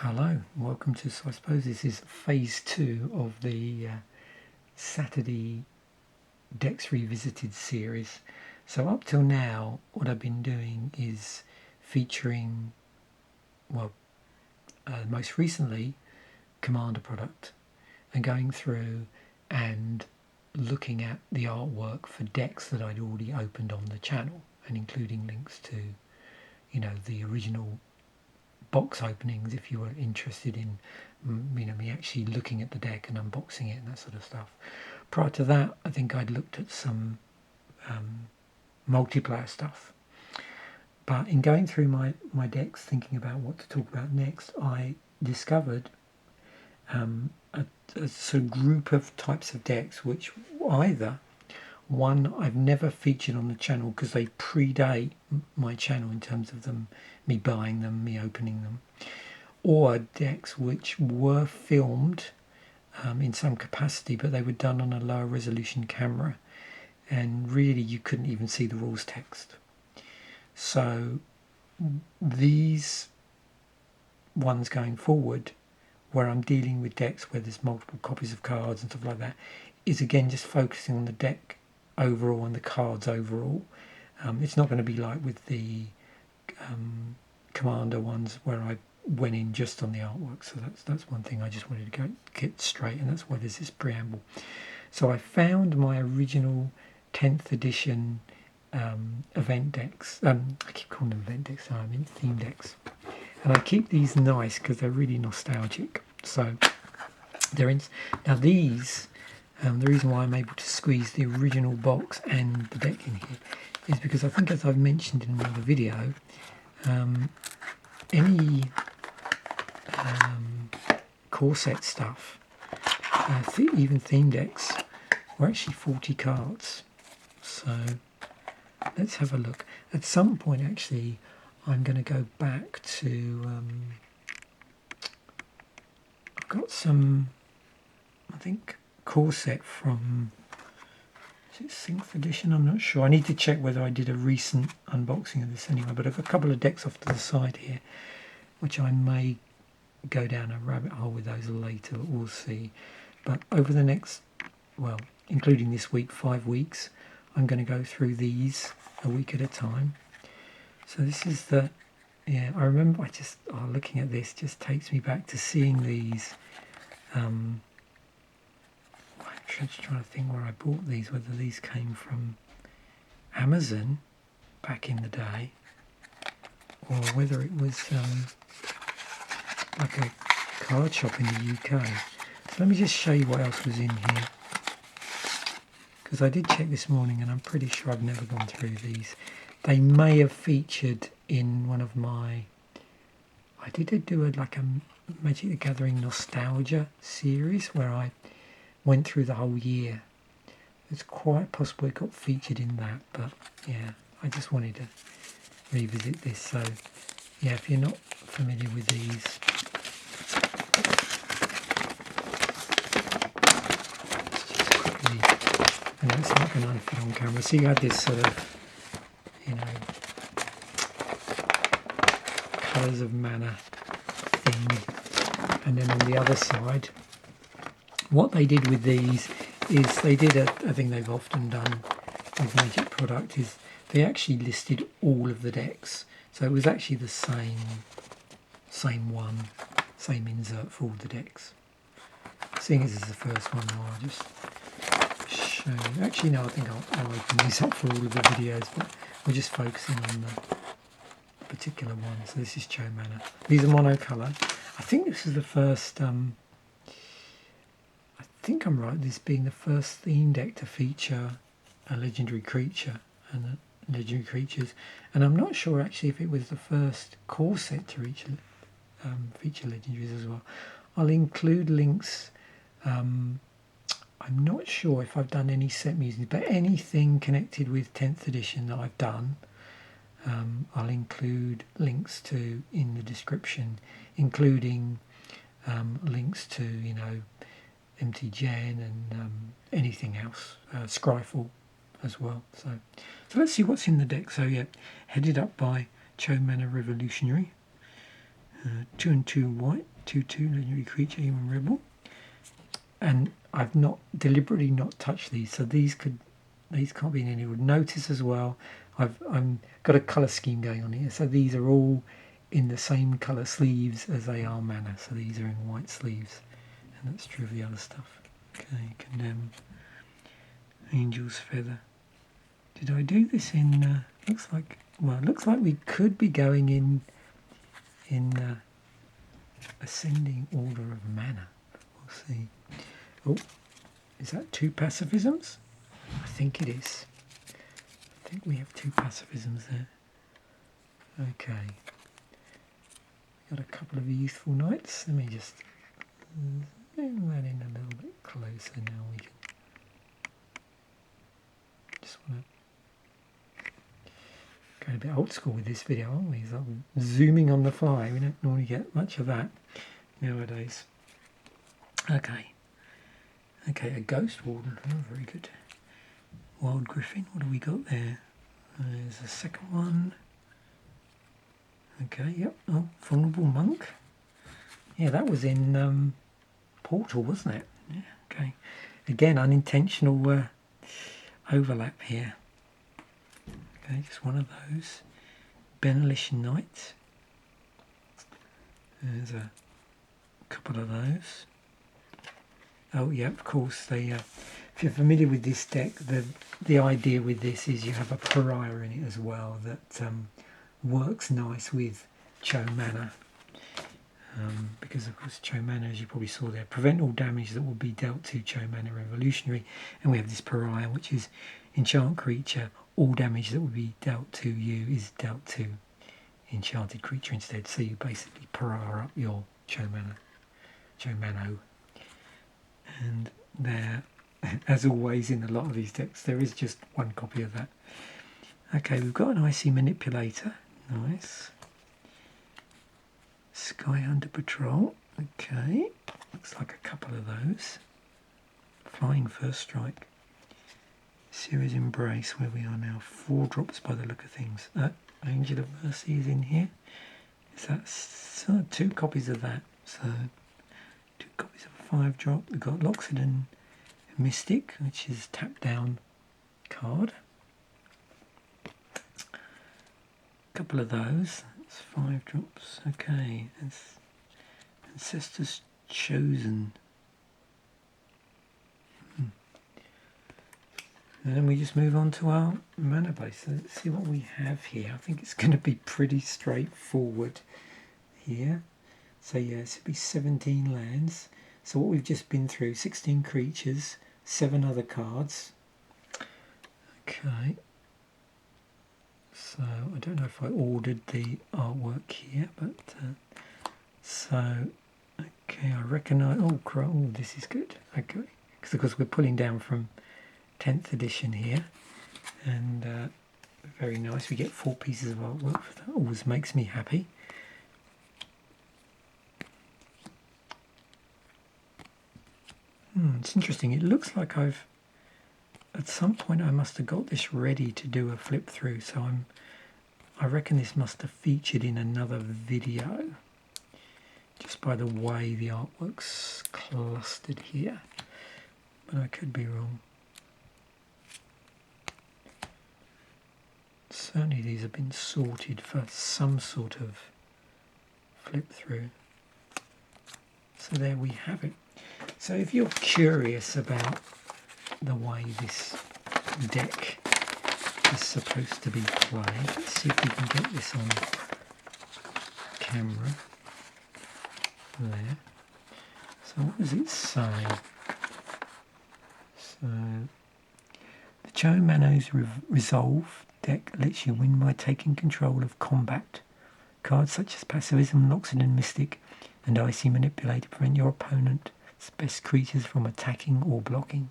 Hello, welcome to, so I suppose this is phase 2 of the Saturday Decks Revisited series. So up till now, what I've been doing is featuring, most recently, Commander product, and going through and looking at the artwork for decks that I'd already opened on the channel, and including links to, the original box openings if you were interested in me actually looking at the deck and unboxing it and that sort of stuff. Prior to that, I think I'd looked at some multiplayer stuff, but in going through my decks thinking about what to talk about next, I discovered a sort of group of types of decks which either one I've never featured on the channel because they predate my channel in terms of them, me buying them, me opening them, or decks which were filmed in some capacity, but they were done on a lower resolution camera, and really you couldn't even see the rules text. So these ones going forward, where I'm dealing with decks where there's multiple copies of cards and stuff like that, is again just focusing on the deck overall and the cards overall. It's not going to be like with the Commander ones where I went in just on the artwork. So that's one thing I just wanted to get straight, and that's why there's this preamble. So I found my original 10th edition event decks. I keep calling them event decks. I mean theme decks, and I keep these nice because they're really nostalgic. So they're in now these. The reason why I'm able to squeeze the original box and the deck in here is because I think, as I've mentioned in another video, any core set stuff, even theme decks, were actually 40 cards. So let's have a look. At some point, actually, I'm going to go back to. I've got some, I think, core set from, is it 6th edition? I'm not sure. I need to check whether I did a recent unboxing of this anyway, but I've a couple of decks off to the side here which I may go down a rabbit hole with those later, we'll see. But over the next, including this week, 5 weeks, I'm going to go through these a week at a time. So this is the, I remember looking at this just takes me back to seeing these. I'm just trying to think where I bought these, whether these came from Amazon back in the day, or whether it was like a card shop in the UK. So let me just show you what else was in here, because I did check this morning and I'm pretty sure I've never gone through these. They may have featured in one of my, I did do a Magic the Gathering nostalgia series where I went through the whole year. It's quite possible it got featured in that, but yeah, I just wanted to revisit this. So yeah, if you're not familiar with these, I know it's not going to fit on camera. So you had this sort of, colours of mana thing, and then on the other side, what they did with these is they did a thing they've often done with Magic product, is they actually listed all of the decks. So it was actually the same insert for all the decks. Seeing as this is the first one, I'll just show you. Actually, no, I think I'll open these up for all of the videos, but we're just focusing on the particular one. So this is Cho-Manno. These are monocolour. I think this is the first, I think I'm right, this being the first theme deck to feature a legendary creature and legendary creatures, and I'm not sure actually if it was the first core set to feature legendaries as well. I'll include links. I'm not sure if I've done any set musings, but anything connected with 10th edition that I've done, I'll include links to in the description, including links to MTGen and anything else, Scryfall as well. So let's see what's in the deck. So yeah, headed up by Cho-Manno Revolutionary. 2 and 2 white, 2/2 legendary creature, human rebel. And I've not deliberately not touched these, so these can't be in any order. Notice as well, I've got a colour scheme going on here, so these are all in the same colour sleeves as they are mana. So these are in white sleeves, and that's true of the other stuff. Okay, Condemn, Angel's Feather. Did I do this in? Looks like we could be going in ascending order of mana. We'll see. Oh, is that 2 pacifisms? I think it is. I think we have 2 pacifisms there. Okay. Got a couple of youthful knights. Let me just zoom that in a little bit closer now. We can just want to go a bit old school with this video, aren't we? So zooming on the fly. We don't normally get much of that nowadays. Okay. Okay, a Ghost Warden. Oh, very good. Wild Griffin. What do we got there? There's a second one. Okay, yep. Oh, Vulnerable Monk. Yeah, that was in Portal, wasn't it? Yeah, okay. Again, unintentional overlap here. Okay, just one of those. Benelish Knight. There's a couple of those. Oh, yeah, of course. They, if you're familiar with this deck, the idea with this is you have a pariah in it as well that works nice with Cho-Manno. Because, of course, Cho-Manno, as you probably saw there, prevent all damage that will be dealt to Cho-Manno Revolutionary. And we have this pariah, which is enchant creature. All damage that will be dealt to you is dealt to enchanted creature instead. So you basically pariah up your Cho-Manno. And there, as always in a lot of these decks, there is just one copy of that. Okay, we've got an Icy Manipulator. Nice. Sky Hunter Patrol. Okay, looks like a couple of those. Flying First Strike. Series Embrace, where we are now. 4 drops by the look of things. Angel of Mercy is in here. Is that 2 copies of that? So 2 copies of a 5-drop. We've got Loxodon Mystic, which is tap down card. A couple of those. That's 5 drops. Okay. That's Ancestors Chosen. And then we just move on to our mana base. So let's see what we have here. I think it's going to be pretty straightforward here. So yeah, it should be 17 lands. So what we've just been through, 16 creatures, 7 other cards. Okay. So I don't know if I ordered the artwork here, but so okay, I recognise. Oh, this is good. Okay, because of course we're pulling down from 10th edition here, and very nice. We get 4 pieces of artwork for that. Always makes me happy. It's interesting. It looks like at some point I must have got this ready to do a flip through. So I reckon this must have featured in another video, just by the way the artwork's clustered here. But I could be wrong. Certainly these have been sorted for some sort of flip through. So there we have it. So if you're curious about the way this deck is supposed to be played, let's see if we can get this on camera. There. So what does it say? So the Cho-Manno's Resolve deck lets you win by taking control of combat. Cards such as Pacifism, Loxodon Mystic and Icy Manipulator prevent your opponent's best creatures from attacking or blocking.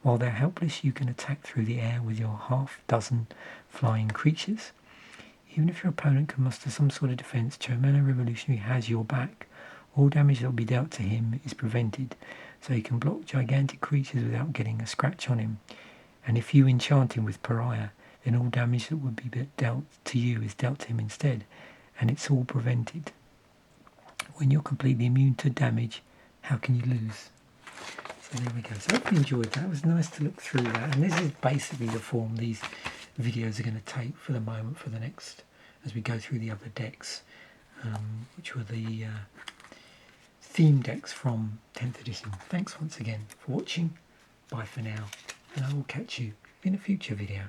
While they're helpless, you can attack through the air with your half-dozen flying creatures. Even if your opponent can muster some sort of defense, Cho-Manno Revolutionary has your back. All damage that will be dealt to him is prevented, so he can block gigantic creatures without getting a scratch on him. And if you enchant him with Pariah, then all damage that would be dealt to you is dealt to him instead, and it's all prevented. when you're completely immune to damage, how can you lose? So there we go. So I hope you enjoyed that. It was nice to look through that. And this is basically the form these videos are going to take for the moment, for the next, as we go through the other decks, which were the theme decks from 10th edition. Thanks once again for watching. Bye for now. And I will catch you in a future video.